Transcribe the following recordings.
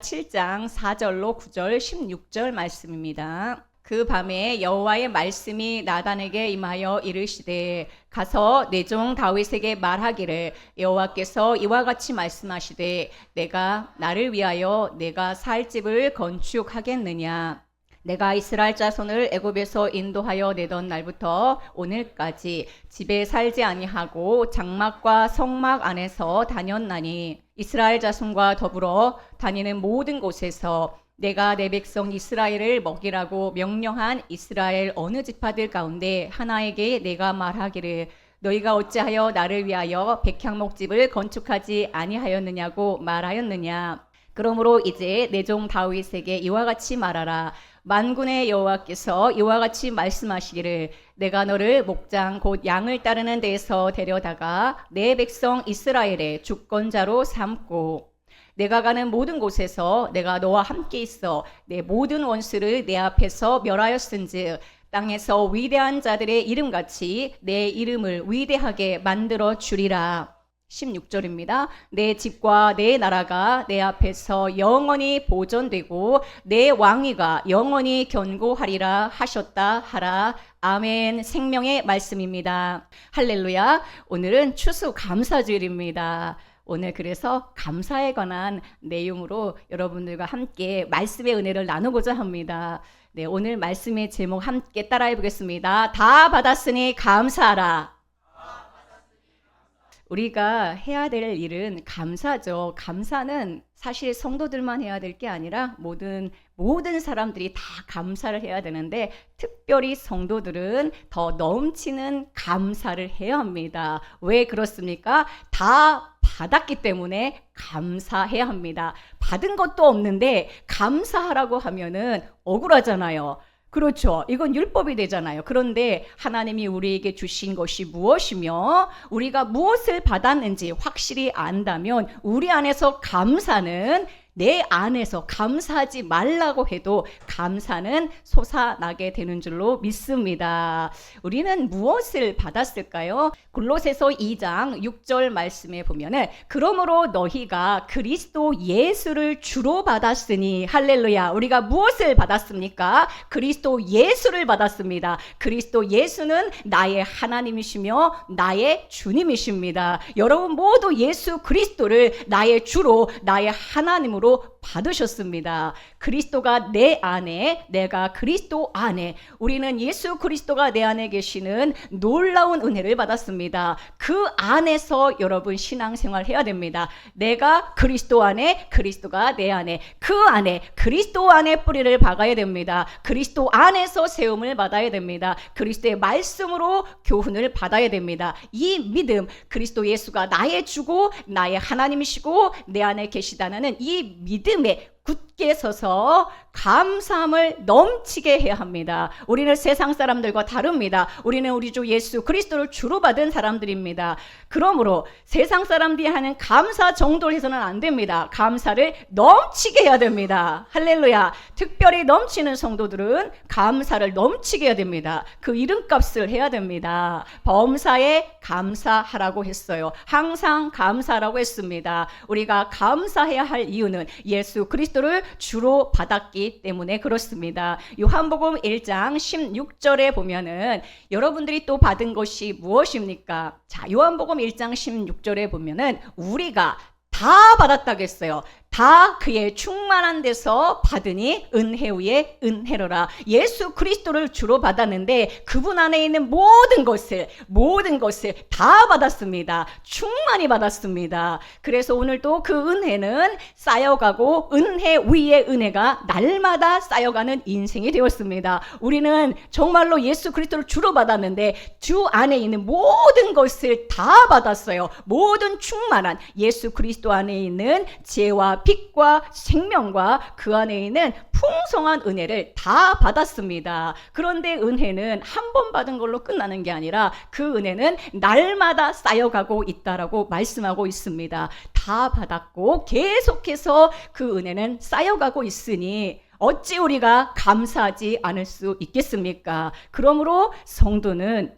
7장 4절로 9절 16절 말씀입니다. 그 밤에 여호와의 말씀이 나단에게 임하여 이르시되 가서 내 종 다윗에게 말하기를 여호와께서 이와 같이 말씀하시되 내가 나를 위하여 내가 살 집을 건축하겠느냐. 내가 이스라엘 자손을 애굽에서 인도하여 내던 날부터 오늘까지 집에 살지 아니하고 장막과 성막 안에서 다녔나니 이스라엘 자손과 더불어 다니는 모든 곳에서 내가 내 백성 이스라엘을 먹이라고 명령한 이스라엘 어느 지파들 가운데 하나에게 내가 말하기를 너희가 어찌하여 나를 위하여 백향목집을 건축하지 아니하였느냐고 말하였느냐. 그러므로 이제 내 종 다윗에게 이와 같이 말하라. 만군의 여호와께서 이와 같이 말씀하시기를 내가 너를 목장 곧 양을 따르는 데에서 데려다가 내 백성 이스라엘의 주권자로 삼고 내가 가는 모든 곳에서 내가 너와 함께 있어 내 모든 원수를 내 앞에서 멸하였은즉 땅에서 위대한 자들의 이름같이 내 이름을 위대하게 만들어 주리라. 16절입니다. 내 집과 내 나라가 내 앞에서 영원히 보존되고 내 왕위가 영원히 견고하리라 하셨다 하라. 아멘. 생명의 말씀입니다. 할렐루야. 오늘은 추수감사주일입니다. 오늘 그래서 감사에 관한 내용으로 여러분들과 함께 말씀의 은혜를 나누고자 합니다. 네, 오늘 말씀의 제목 함께 따라해 보겠습니다. 다 받았으니 감사하라. 우리가 해야 될 일은 감사죠. 감사는 사실 성도들만 해야 될 게 아니라 모든 사람들이 다 감사를 해야 되는데 특별히 성도들은 더 넘치는 감사를 해야 합니다. 왜 그렇습니까? 다 받았기 때문에 감사해야 합니다. 받은 것도 없는데 감사하라고 하면은 억울하잖아요. 그렇죠. 이건 율법이 되잖아요. 그런데 하나님이 우리에게 주신 것이 무엇이며 우리가 무엇을 받았는지 확실히 안다면 우리 안에서 감사는 내 안에서 감사하지 말라고 해도 감사는 솟아나게 되는 줄로 믿습니다. 우리는 무엇을 받았을까요? 골로새서 2장 6절 말씀에 보면은 그러므로 너희가 그리스도 예수를 주로 받았으니 할렐루야. 우리가 무엇을 받았습니까? 그리스도 예수를 받았습니다. 그리스도 예수는 나의 하나님이시며 나의 주님이십니다. 여러분 모두 예수 그리스도를 나의 주로 나의 하나님으로 받으셨습니다. 그리스도가 내 안에, 내가 그리스도 안에, 우리는 예수 그리스도가 내 안에 계시는 놀라운 은혜를 받았습니다. 그 안에서 여러분 신앙생활 해야 됩니다. 내가 그리스도 안에, 그리스도가 내 안에, 그 안에 그리스도 안에 뿌리를 박아야 됩니다. 그리스도 안에서 세움을 받아야 됩니다. 그리스도의 말씀으로 교훈을 받아야 됩니다. 이 믿음, 그리스도 예수가 나의 주고 나의 하나님이시고 내 안에 계시다는 이 믿음에 굳게 서서 감사함을 넘치게 해야 합니다. 우리는 세상 사람들과 다릅니다. 우리는 우리 주 예수 그리스도를 주로 받은 사람들입니다. 그러므로 세상 사람들이 하는 감사 정도로 해서는 안 됩니다. 감사를 넘치게 해야 됩니다. 할렐루야. 특별히 넘치는 성도들은 감사를 넘치게 해야 됩니다. 그 이름값을 해야 됩니다. 범사에 감사하라고 했어요. 항상 감사라고 했습니다. 우리가 감사해야 할 이유는 예수 그리스도를 주로 받았기 때문에 그렇습니다. 요한복음 1장 16절에 보면은 여러분들이 또 받은 것이 무엇입니까? 자, 요한복음 1장 16절에 보면은 우리가 다 받았다고 했어요. 다 그의 충만한 데서 받으니 은혜 위에 은혜로라. 예수 그리스도를 주로 받았는데 그분 안에 있는 모든 것을 다 받았습니다. 충만히 받았습니다. 그래서 오늘도 그 은혜는 쌓여가고 은혜 위에 은혜가 날마다 쌓여가는 인생이 되었습니다. 우리는 정말로 예수 그리스도를 주로 받았는데 주 안에 있는 모든 것을 다 받았어요. 모든 충만한 예수 그리스도 안에 있는 지혜와 빛과 생명과 그 안에 있는 풍성한 은혜를 다 받았습니다. 그런데 은혜는 한 번 받은 걸로 끝나는 게 아니라 그 은혜는 날마다 쌓여가고 있다라고 말씀하고 있습니다. 다 받았고 계속해서 그 은혜는 쌓여가고 있으니 어찌 우리가 감사하지 않을 수 있겠습니까? 그러므로 성도는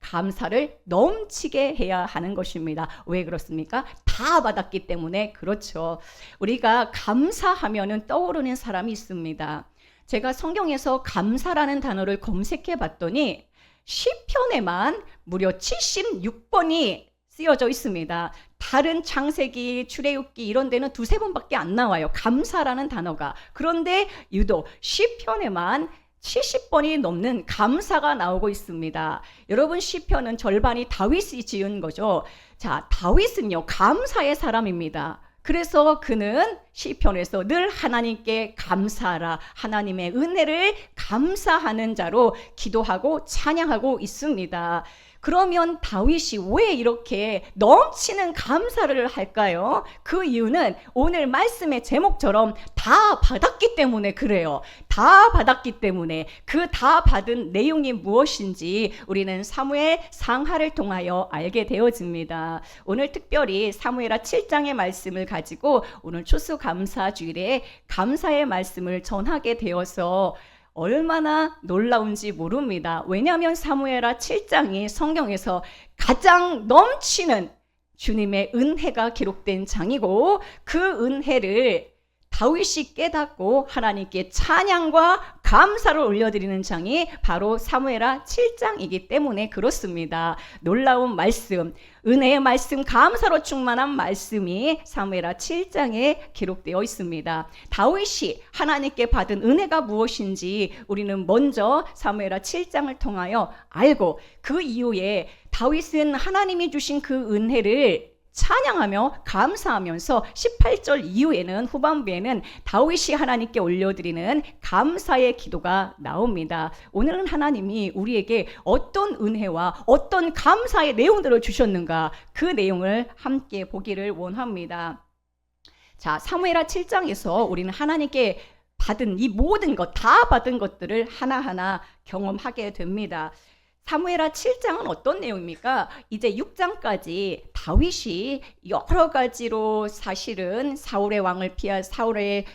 감사를 넘치게 해야 하는 것입니다. 왜 그렇습니까? 다 받았기 때문에 그렇죠. 우리가 감사하면은 떠오르는 사람이 있습니다. 제가 성경에서 감사라는 단어를 검색해 봤더니 시편에만 무려 76번이 쓰여져 있습니다. 다른 창세기, 출애굽기 이런 데는 두세 번밖에 안 나와요. 감사라는 단어가. 그런데 유독 시편에만 70번이 넘는 감사가 나오고 있습니다. 여러분, 시편은 절반이 다윗이 지은 거죠. 자, 다윗은요, 감사의 사람입니다. 그래서 그는 시편에서 늘 하나님께 감사하라, 하나님의 은혜를 감사하는 자로 기도하고 찬양하고 있습니다. 그러면 다윗이 왜 이렇게 넘치는 감사를 할까요? 그 이유는 오늘 말씀의 제목처럼 다 받았기 때문에 그래요. 다 받았기 때문에. 그 다 받은 내용이 무엇인지 우리는 사무엘 상하를 통하여 알게 되어집니다. 오늘 특별히 사무엘하 7장의 말씀을 가지고 오늘 추수감사주일에 감사의 말씀을 전하게 되어서 얼마나 놀라운지 모릅니다. 왜냐하면 사무엘하 7장이 성경에서 가장 넘치는 주님의 은혜가 기록된 장이고, 그 은혜를 다윗이 깨닫고 하나님께 찬양과 감사를 올려드리는 장이 바로 사무엘하 7장이기 때문에 그렇습니다. 놀라운 말씀, 은혜의 말씀, 감사로 충만한 말씀이 사무엘하 7장에 기록되어 있습니다. 다윗이 하나님께 받은 은혜가 무엇인지 우리는 먼저 사무엘하 7장을 통하여 알고, 그 이후에 다윗은 하나님이 주신 그 은혜를 찬양하며 감사하면서 18절 이후에는, 후반부에는 다윗이 하나님께 올려드리는 감사의 기도가 나옵니다. 오늘은 하나님이 우리에게 어떤 은혜와 어떤 감사의 내용들을 주셨는가, 그 내용을 함께 보기를 원합니다. 자, 사무엘하 7장에서 우리는 하나님께 받은 이 모든 것, 다 받은 것들을 하나하나 경험하게 됩니다. 사무엘하 7장은 어떤 내용입니까? 이제 6장까지 다윗이 여러 가지로 사실은 사울의 왕을 사울의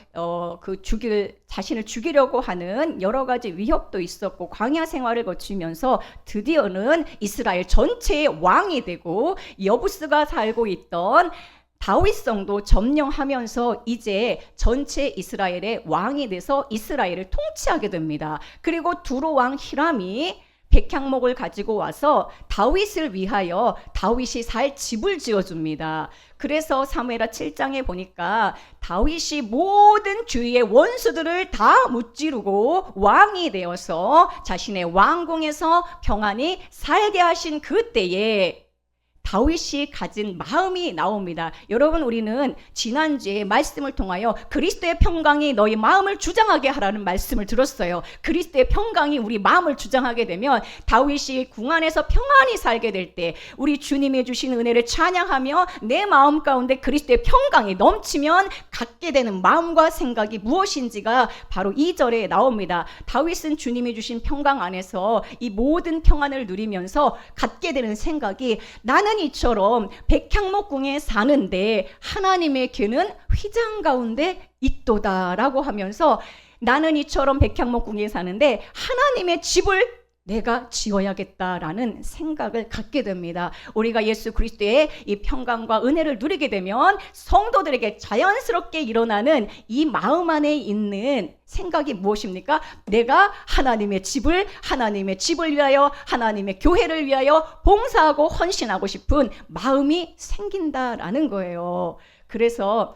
자신을 죽이려고 하는 여러 가지 위협도 있었고, 광야 생활을 거치면서 드디어는 이스라엘 전체의 왕이 되고, 여부스가 살고 있던 다윗성도 점령하면서 이제 전체 이스라엘의 왕이 돼서 이스라엘을 통치하게 됩니다. 그리고 두로 왕 히람이 백향목을 가지고 와서 다윗을 위하여 다윗이 살 집을 지어줍니다. 그래서 사무엘하 7장에 보니까 다윗이 모든 주위의 원수들을 다 무찌르고 왕이 되어서 자신의 왕궁에서 평안히 살게 하신 그때에 다윗이 가진 마음이 나옵니다. 여러분, 우리는 지난주에 말씀을 통하여 그리스도의 평강이 너희 마음을 주장하게 하라는 말씀을 들었어요. 그리스도의 평강이 우리 마음을 주장하게 되면 다윗이 궁 안에서 평안히 살게 될 때, 우리 주님이 주신 은혜를 찬양하며 내 마음 가운데 그리스도의 평강이 넘치면 갖게 되는 마음과 생각이 무엇인지가 바로 2절에 나옵니다. 다윗은 주님이 주신 평강 안에서 이 모든 평안을 누리면서 갖게 되는 생각이, 나는 이처럼 백향목궁에 사는데 하나님의 귀는 휘장 가운데 있도다라고 하면서, 나는 이처럼 백향목궁에 사는데 하나님의 집을 내가 지어야겠다라는 생각을 갖게 됩니다. 우리가 예수 그리스도의 이 평강과 은혜를 누리게 되면 성도들에게 자연스럽게 일어나는 이 마음 안에 있는 생각이 무엇입니까? 내가 하나님의 집을 위하여, 하나님의 교회를 위하여 봉사하고 헌신하고 싶은 마음이 생긴다라는 거예요. 그래서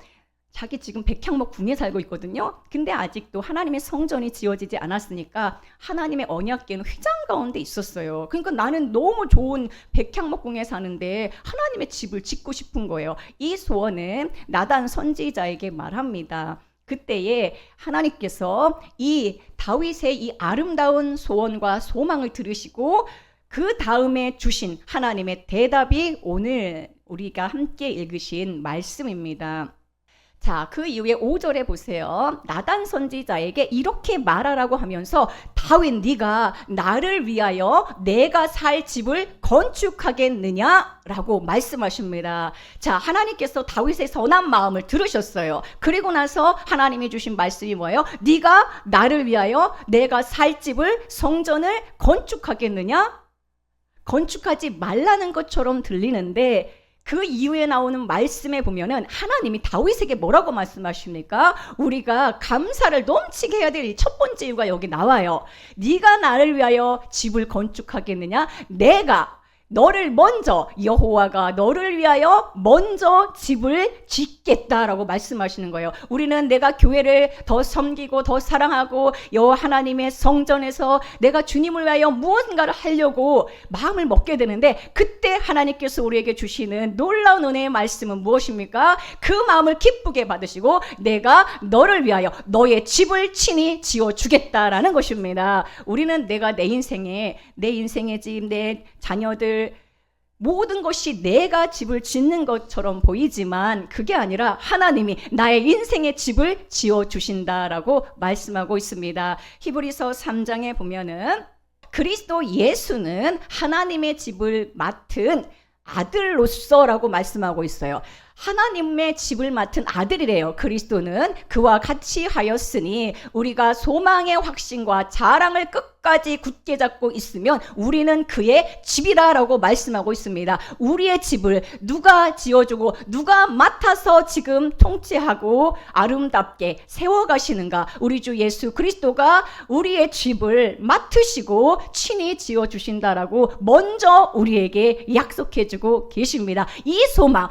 자기 지금 백향목 궁에 살고 있거든요. 근데 아직도 하나님의 성전이 지어지지 않았으니까 하나님의 언약궤는 휘장 가운데 있었어요. 그러니까 나는 너무 좋은 백향목 궁에 사는데 하나님의 집을 짓고 싶은 거예요. 이 소원은 나단 선지자에게 말합니다. 그때에 하나님께서 이 다윗의 이 아름다운 소원과 소망을 들으시고 그 다음에 주신 하나님의 대답이 오늘 우리가 함께 읽으신 말씀입니다. 자, 그 이후에 5절에 보세요. 나단 선지자에게 이렇게 말하라고 하면서, 다윗, 네가 나를 위하여 내가 살 집을 건축하겠느냐라고 말씀하십니다. 자, 하나님께서 다윗의 선한 마음을 들으셨어요. 그리고 나서 하나님이 주신 말씀이 뭐예요? 네가 나를 위하여 내가 살 집을, 성전을 건축하겠느냐? 건축하지 말라는 것처럼 들리는데 그 이후에 나오는 말씀에 보면은 하나님이 다윗에게 뭐라고 말씀하십니까? 우리가 감사를 넘치게 해야 될 첫 번째 이유가 여기 나와요. 네가 나를 위하여 집을 건축하겠느냐? 내가 너를 먼저, 여호와가 너를 위하여 먼저 집을 짓겠다라고 말씀하시는 거예요. 우리는 내가 교회를 더 섬기고 더 사랑하고 여호와 하나님의 성전에서 내가 주님을 위하여 무언가를 하려고 마음을 먹게 되는데, 그때 하나님께서 우리에게 주시는 놀라운 은혜의 말씀은 무엇입니까? 그 마음을 기쁘게 받으시고 내가 너를 위하여 너의 집을 친히 지어주겠다라는 것입니다. 우리는 내가 내 인생의 집, 내 자녀들, 모든 것이 내가 집을 짓는 것처럼 보이지만 그게 아니라 하나님이 나의 인생의 집을 지어주신다라고 말씀하고 있습니다. 히브리서 3장에 보면은 그리스도 예수는 하나님의 집을 맡은 아들로서라고 말씀하고 있어요. 하나님의 집을 맡은 아들이래요. 그리스도는 그와 같이 하였으니 우리가 소망의 확신과 자랑을 끝까지 굳게 잡고 있으면 우리는 그의 집이라고 말씀하고 있습니다. 우리의 집을 누가 지어주고 누가 맡아서 지금 통치하고 아름답게 세워가시는가? 우리 주 예수 그리스도가 우리의 집을 맡으시고 친히 지어주신다라고 먼저 우리에게 약속해주고 계십니다. 이 소망,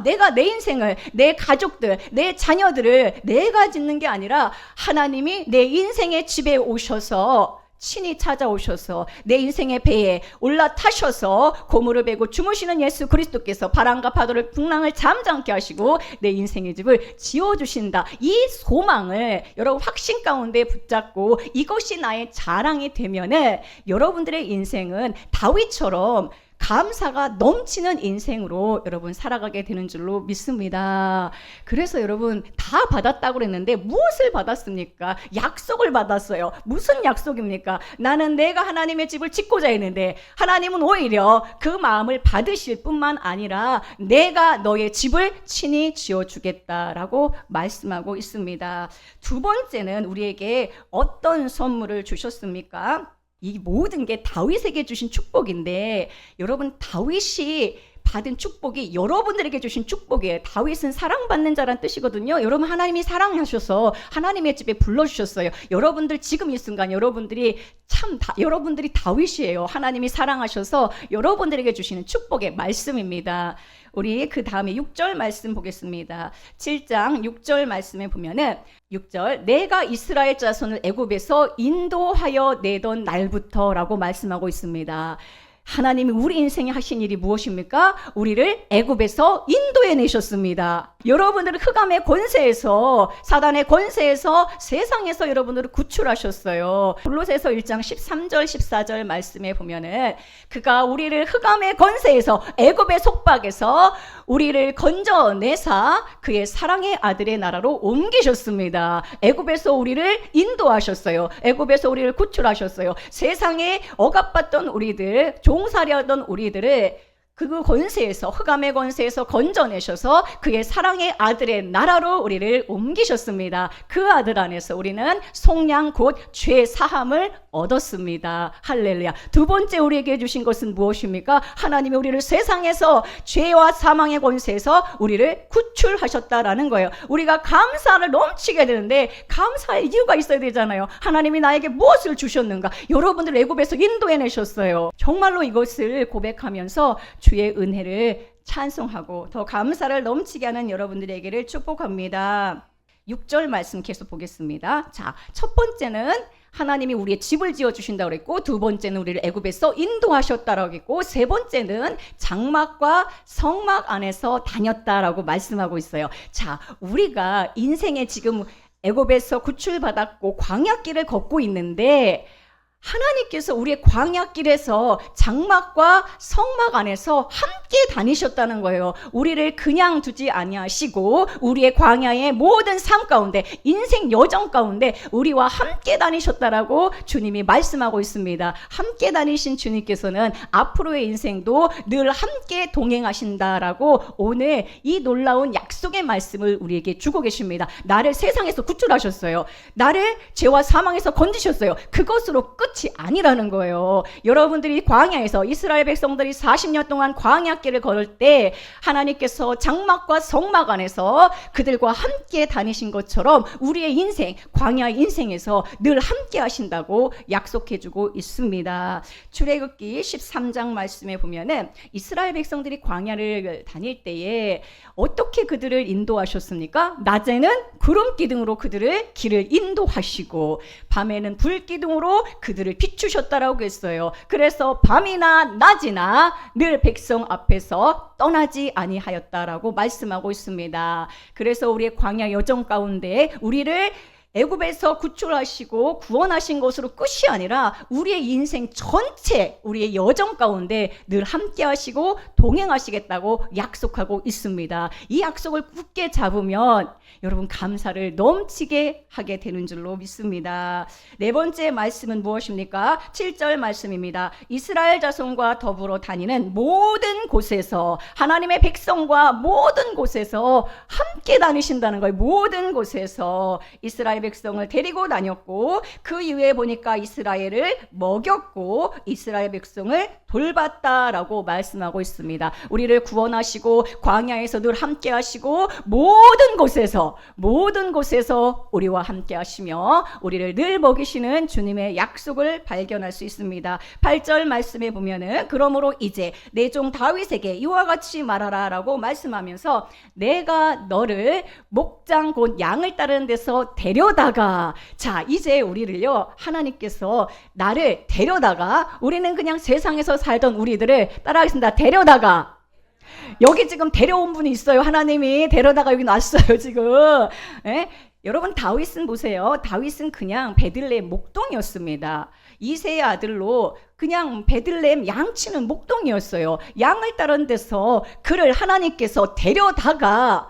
내가 내 인생을, 내 가족들, 내 자녀들을 내가 짓는 게 아니라 하나님이 내 인생의 집에 오셔서 친히 찾아오셔서 내 인생의 배에 올라타셔서 고무를 베고 주무시는 예수 그리스도께서 바람과 파도를 풍랑을 잠잠케 하시고 내 인생의 집을 지어주신다. 이 소망을 여러분 확신 가운데 붙잡고 이것이 나의 자랑이 되면은 여러분들의 인생은 다윗처럼 감사가 넘치는 인생으로 여러분 살아가게 되는 줄로 믿습니다. 그래서 여러분 다 받았다고 그랬는데 무엇을 받았습니까? 약속을 받았어요. 무슨 약속입니까? 나는 내가 하나님의 집을 짓고자 했는데 하나님은 오히려 그 마음을 받으실 뿐만 아니라 내가 너의 집을 친히 지어주겠다라고 말씀하고 있습니다. 두 번째는 우리에게 어떤 선물을 주셨습니까? 이 모든 게 다윗에게 주신 축복인데 여러분 다윗이 받은 축복이 여러분들에게 주신 축복이에요. 다윗은 사랑받는 자란 뜻이거든요. 여러분 하나님이 사랑하셔서 하나님의 집에 불러주셨어요. 여러분들 지금 이 순간 여러분들이 여러분들이 다윗이에요. 하나님이 사랑하셔서 여러분들에게 주시는 축복의 말씀입니다. 우리 그 다음에 6절 말씀 보겠습니다. 7장 6절 말씀에 보면은 6절 내가 이스라엘 자손을 애굽에서 인도하여 내던 날부터라고 말씀하고 있습니다. 하나님이 우리 인생에 하신 일이 무엇입니까? 우리를 애굽에서 인도해 내셨습니다. 여러분들을 흑암의 권세에서 사단의 권세에서 세상에서 여러분들을 구출하셨어요. 골로새서 1장 13절 14절 말씀에 보면은 그가 우리를 흑암의 권세에서 애굽의 속박에서 우리를 건져내사 그의 사랑의 아들의 나라로 옮기셨습니다. 애굽에서 우리를 인도하셨어요. 애굽에서 우리를 구출하셨어요. 세상에 억압받던 우리들, 종살이하던 우리들을 그 권세에서 흑암의 권세에서 건져내셔서 그의 사랑의 아들의 나라로 우리를 옮기셨습니다. 그 아들 안에서 우리는 속량 곧 죄 사함을 얻었습니다. 할렐루야. 두 번째 우리에게 주신 것은 무엇입니까? 하나님이 우리를 세상에서 죄와 사망의 권세에서 우리를 구출하셨다라는 거예요. 우리가 감사를 넘치게 되는데 감사의 이유가 있어야 되잖아요. 하나님이 나에게 무엇을 주셨는가? 여러분들 애굽에서 인도해 내셨어요. 정말로 이것을 고백하면서 주의 은혜를 찬송하고 더 감사를 넘치게 하는 여러분들에게를 축복합니다. 6절 말씀 계속 보겠습니다. 자, 첫 번째는 하나님이 우리의 집을 지어주신다고 그랬고, 두 번째는 우리를 애굽에서 인도하셨다라고 했고, 세 번째는 장막과 성막 안에서 다녔다라고 말씀하고 있어요. 자, 우리가 인생에 지금 애굽에서 구출받았고 광야길을 걷고 있는데 하나님께서 우리의 광야길에서 장막과 성막 안에서 함께 다니셨다는 거예요. 우리를 그냥 두지 아니하시고 우리의 광야의 모든 삶 가운데, 인생 여정 가운데 우리와 함께 다니셨다라고 주님이 말씀하고 있습니다. 함께 다니신 주님께서는 앞으로의 인생도 늘 함께 동행하신다라고 오늘 이 놀라운 약속의 말씀을 우리에게 주고 계십니다. 나를 세상에서 구출하셨어요. 나를 죄와 사망에서 건지셨어요. 그것으로 끝 그렇지 아니라는 거예요. 여러분들이 광야에서 이스라엘 백성들이 40년 동안 광야길을 걸을 때 하나님께서 장막과 성막 안에서 그들과 함께 다니신 것처럼 우리의 인생, 광야 인생에서 늘 함께 하신다고 약속해주고 있습니다. 출애굽기 13장 말씀에 보면은 이스라엘 백성들이 광야를 다닐 때에 어떻게 그들을 인도하셨습니까? 낮에는 구름 기둥으로 그들을 길을 인도하시고 밤에는 불 기둥으로 그들을 비추셨다라고 했어요. 그래서 밤이나 낮이나 늘 백성 앞에서 떠나지 아니하였다라고 말씀하고 있습니다. 그래서 우리의 광야 여정 가운데 우리를 애굽에서 구출하시고 구원하신 것으로 끝이 아니라 우리의 인생 전체, 우리의 여정 가운데 늘 함께 하시고 동행하시겠다고 약속하고 있습니다. 이 약속을 굳게 잡으면 여러분 감사를 넘치게 하게 되는 줄로 믿습니다. 네 번째 말씀은 무엇입니까? 7절 말씀입니다. 이스라엘 자손과 더불어 다니는 모든 곳에서, 하나님의 백성과 모든 곳에서 함께 다니신다는 거예요. 모든 곳에서 이스라엘 백성을 데리고 다녔고 그 이후에 보니까 이스라엘을 먹였고 이스라엘 백성을 돌봤다라고 말씀하고 있습니다. 우리를 구원하시고 광야에서 늘 함께 하시고 모든 곳에서 우리와 함께 하시며 우리를 늘 먹이시는 주님의 약속을 발견할 수 있습니다. 8절 말씀에 보면은 그러므로 이제 내 종 다윗에게 이와 같이 말하라 라고 말씀하면서 내가 너를 목장 곧 양을 따르는 데서 데려다가, 자 이제 우리를요 하나님께서 나를 데려다가, 우리는 그냥 세상에서 살던 우리들을 따라하겠습니다. 데려다가, 여기 지금 데려온 분이 있어요. 하나님이 데려다가 여기 놨어요 지금. 예? 여러분 다윗은 보세요. 다윗은 그냥 베들레헴 목동이었습니다. 이새의 아들로 그냥 베들레헴 양치는 목동이었어요. 양을 따른 데서 그를 하나님께서 데려다가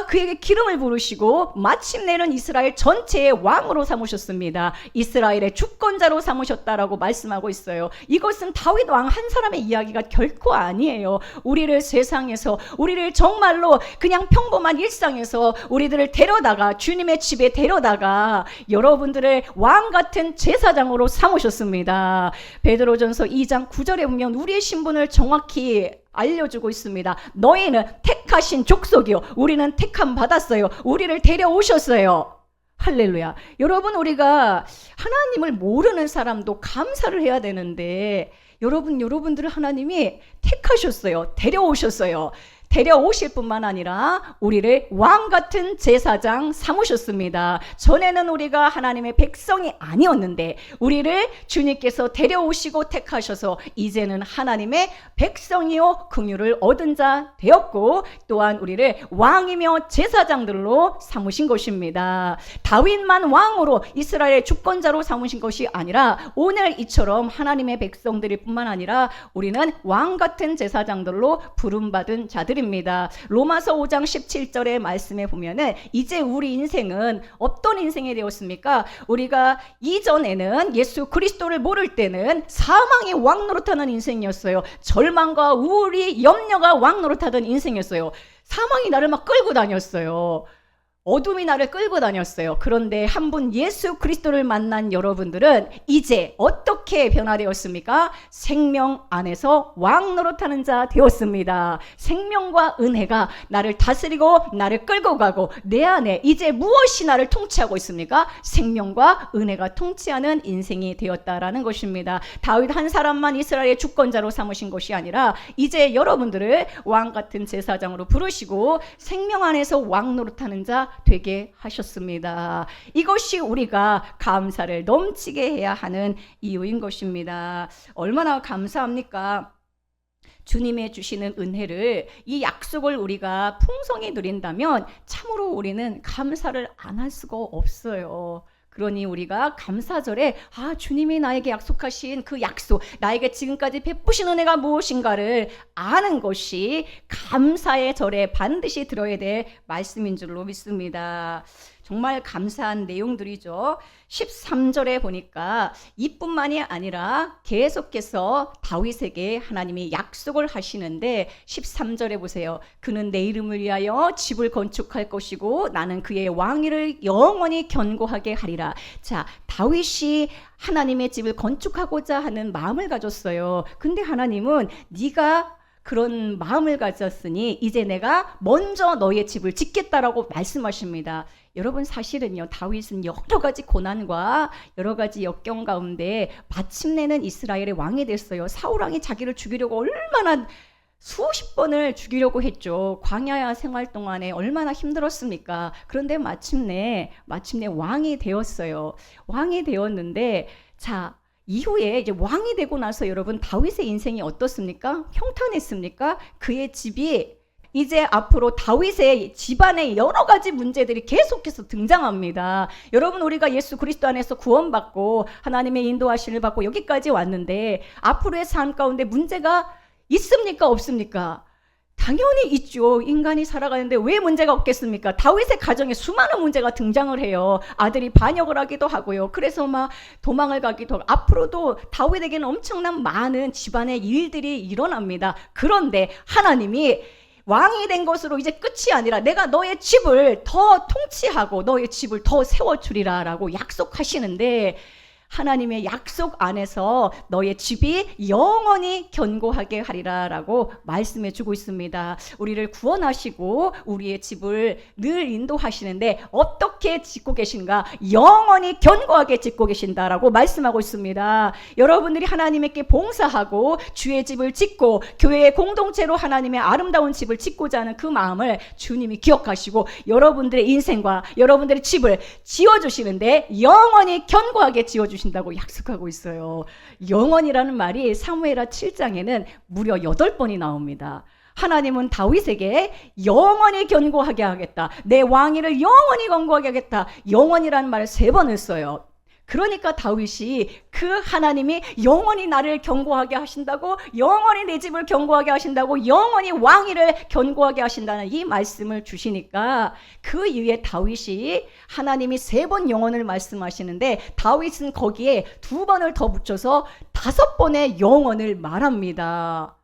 그에게 기름을 부으시고 마침내는 이스라엘 전체의 왕으로 삼으셨습니다. 이스라엘의 주권자로 삼으셨다라고 말씀하고 있어요. 이것은 다윗 왕 한 사람의 이야기가 결코 아니에요. 우리를 세상에서, 우리를 정말로 그냥 평범한 일상에서 우리들을 데려다가 주님의 집에 데려다가 여러분들을 왕 같은 제사장으로 삼으셨습니다. 베드로전서 2장 9절에 보면 우리의 신분을 정확히 알려주고 있습니다. 너희는 택하신 족속이요, 우리는 택함 받았어요. 우리를 데려오셨어요. 할렐루야. 여러분, 우리가 하나님을 모르는 사람도 감사를 해야 되는데 여러분들을 하나님이 택하셨어요. 데려오셨어요. 데려오실 뿐만 아니라 우리를 왕 같은 제사장 삼으셨습니다. 전에는 우리가 하나님의 백성이 아니었는데 우리를 주님께서 데려오시고 택하셔서 이제는 하나님의 백성이요 긍휼을 얻은 자 되었고 또한 우리를 왕이며 제사장들로 삼으신 것입니다. 다윗만 왕으로 이스라엘의 주권자로 삼으신 것이 아니라 오늘 이처럼 하나님의 백성들일 뿐만 아니라 우리는 왕 같은 제사장들로 부름받은 자들 입니다. 로마서 5장 17절의 말씀에 보면은 이제 우리 인생은 어떤 인생이 되었습니까? 우리가 이전에는 예수 그리스도를 모를 때는 사망이 왕 노릇하는 인생이었어요. 절망과 우울이, 염려가 왕 노릇하던 인생이었어요. 사망이 나를 막 끌고 다녔어요. 어둠이 나를 끌고 다녔어요. 그런데 한 분 예수 그리스도를 만난 여러분들은 이제 어떻게 변화되었습니까? 생명 안에서 왕 노릇하는 자 되었습니다. 생명과 은혜가 나를 다스리고 나를 끌고 가고 내 안에 이제 무엇이 나를 통치하고 있습니까? 생명과 은혜가 통치하는 인생이 되었다라는 것입니다. 다윗 한 사람만 이스라엘의 주권자로 삼으신 것이 아니라 이제 여러분들을 왕 같은 제사장으로 부르시고 생명 안에서 왕 노릇하는 자 되게 하셨습니다. 이것이 우리가 감사를 넘치게 해야 하는 이유인 것입니다. 얼마나 감사합니까? 주님의 주시는 은혜를, 이 약속을 우리가 풍성히 누린다면 참으로 우리는 감사를 안 할 수가 없어요. 그러니 우리가 감사절에 주님이 나에게 약속하신 그 약속, 나에게 지금까지 베푸신 은혜가 무엇인가를 아는 것이 감사의 절에 반드시 들어야 될 말씀인 줄로 믿습니다. 정말 감사한 내용들이죠. 13절에 보니까 이뿐만이 아니라 계속해서 다윗에게 하나님이 약속을 하시는데 13절에 보세요. 그는 내 이름을 위하여 집을 건축할 것이고 나는 그의 왕위를 영원히 견고하게 하리라. 자, 다윗이 하나님의 집을 건축하고자 하는 마음을 가졌어요. 근데 하나님은 네가 그런 마음을 가졌으니 이제 내가 먼저 너의 집을 짓겠다라고 말씀하십니다. 여러분, 사실은요, 다윗은 여러 가지 고난과 여러 가지 역경 가운데 마침내는 이스라엘의 왕이 됐어요. 사울 왕이 자기를 죽이려고 얼마나 수십 번을 죽이려고 했죠. 광야 생활 동안에 얼마나 힘들었습니까? 그런데 마침내 왕이 되었어요. 왕이 되었는데, 자, 이후에 이제 왕이 되고 나서 여러분, 다윗의 인생이 어떻습니까? 평탄했습니까? 그의 집이 이제 앞으로 다윗의 집안에 여러 가지 문제들이 계속해서 등장합니다. 여러분, 우리가 예수 그리스도 안에서 구원받고 하나님의 인도하심을 받고 여기까지 왔는데 앞으로의 삶 가운데 문제가 있습니까? 없습니까? 당연히 있죠. 인간이 살아가는데 왜 문제가 없겠습니까? 다윗의 가정에 수많은 문제가 등장을 해요. 아들이 반역을 하기도 하고요. 그래서 막 도망을 가기도 하고, 앞으로도 다윗에게는 엄청난 많은 집안의 일들이 일어납니다. 그런데 하나님이 왕이 된 것으로 이제 끝이 아니라 내가 너의 집을 더 통치하고 너의 집을 더 세워주리라 라고 약속하시는데, 하나님의 약속 안에서 너의 집이 영원히 견고하게 하리라 라고 말씀해 주고 있습니다. 우리를 구원하시고 우리의 집을 늘 인도하시는데 어떻게 짓고 계신가? 영원히 견고하게 짓고 계신다라고 말씀하고 있습니다. 여러분들이 하나님께 봉사하고 주의 집을 짓고 교회의 공동체로 하나님의 아름다운 집을 짓고자 하는 그 마음을 주님이 기억하시고 여러분들의 인생과 여러분들의 집을 지어주시는데 영원히 견고하게 지어주신다고 약속하고 있어요. 영원이라는 말이 사무엘하 7장에는 무려 8번이 나옵니다. 하나님은 다윗에게 영원히 견고하게 하겠다. 내 왕위를 영원히 견고하게 하겠다. 영원이라는 말을 3번을 써요. 그러니까 다윗이 그 하나님이 영원히 나를 견고하게 하신다고, 영원히 내 집을 견고하게 하신다고, 영원히 왕위를 견고하게 하신다는 이 말씀을 주시니까 그 이후에 다윗이 하나님이 3번 영원을 말씀하시는데 다윗은 거기에 2번을 더 붙여서 5번의 영원을 말합니다.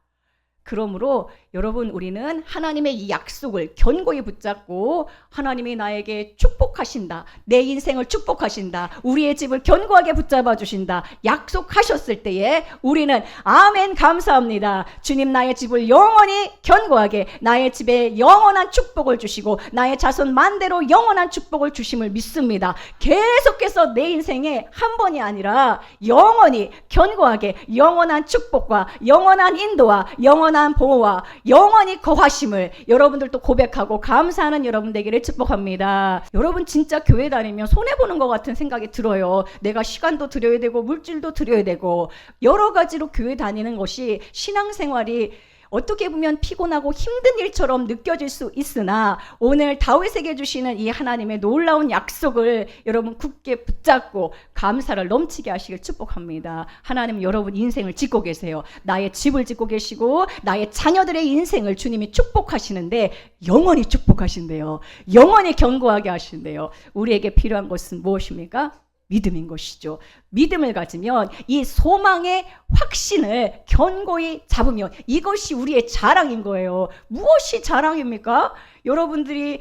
그러므로 여러분, 우리는 하나님의 이 약속을 견고히 붙잡고 하나님이 나에게 축복하신다, 내 인생을 축복하신다, 우리의 집을 견고하게 붙잡아 주신다 약속하셨을 때에 우리는 아멘 감사합니다, 주님 나의 집을 영원히 견고하게, 나의 집에 영원한 축복을 주시고 나의 자손 만대로 영원한 축복을 주심을 믿습니다. 계속해서 내 인생에 한 번이 아니라 영원히 견고하게 영원한 축복과 영원한 인도와 영원한 보호와 영원히 거하심을 여러분들도 고백하고 감사하는 여러분 되기를 축복합니다. 여러분, 진짜 교회 다니면 손해보는 것 같은 생각이 들어요. 내가 시간도 드려야 되고 물질도 드려야 되고 여러 가지로 교회 다니는 것이 신앙생활이 어떻게 보면 피곤하고 힘든 일처럼 느껴질 수 있으나 오늘 다윗에게 주시는 이 하나님의 놀라운 약속을 여러분 굳게 붙잡고 감사를 넘치게 하시길 축복합니다. 하나님, 여러분 인생을 짓고 계세요. 나의 집을 짓고 계시고 나의 자녀들의 인생을 주님이 축복하시는데 영원히 축복하신대요. 영원히 견고하게 하신대요. 우리에게 필요한 것은 무엇입니까? 믿음인 것이죠. 믿음을 가지면 이 소망의 확신을 견고히 잡으면 이것이 우리의 자랑인 거예요. 무엇이 자랑입니까? 여러분들이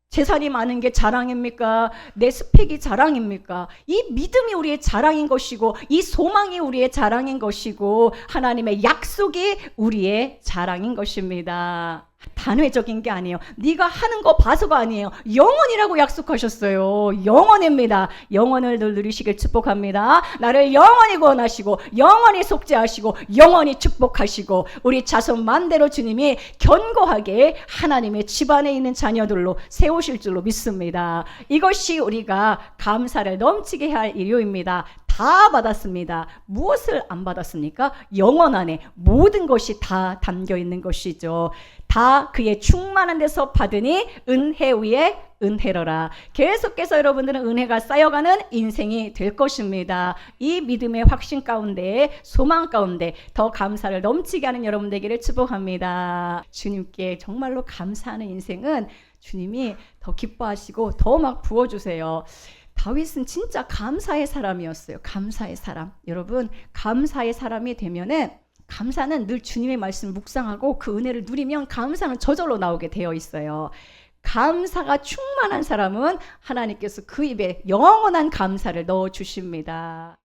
재산이 많은 게 자랑입니까? 내 스펙이 자랑입니까? 이 믿음이 우리의 자랑인 것이고 이 소망이 우리의 자랑인 것이고 하나님의 약속이 우리의 자랑인 것입니다. 단회적인 게 아니에요. 네가 하는 거 봐서가 아니에요. 영원이라고 약속하셨어요. 영원입니다. 영원을 늘 누리시길 축복합니다. 나를 영원히 구원하시고 영원히 속죄하시고 영원히 축복하시고 우리 자손 만대로 주님이 견고하게 하나님의 집안에 있는 자녀들로 세우실 줄로 믿습니다. 이것이 우리가 감사를 넘치게 할 일요입니다. 다 받았습니다. 무엇을 안 받았습니까? 영원 안에 모든 것이 다 담겨 있는 것이죠. 다 그의 충만한 데서 받으니 은혜 위에 은혜로라. 계속해서 여러분들은 은혜가 쌓여가는 인생이 될 것입니다. 이 믿음의 확신 가운데, 소망 가운데 더 감사를 넘치게 하는 여러분 되기를 축복합니다. 주님께 정말로 감사하는 인생은 주님이 더 기뻐하시고 더 막 부어주세요. 다윗은 진짜 감사의 사람이었어요. 감사의 사람. 여러분, 감사의 사람이 되면은 감사는 늘 주님의 말씀을 묵상하고 그 은혜를 누리면 감사는 저절로 나오게 되어 있어요. 감사가 충만한 사람은 하나님께서 그 입에 영원한 감사를 넣어 주십니다.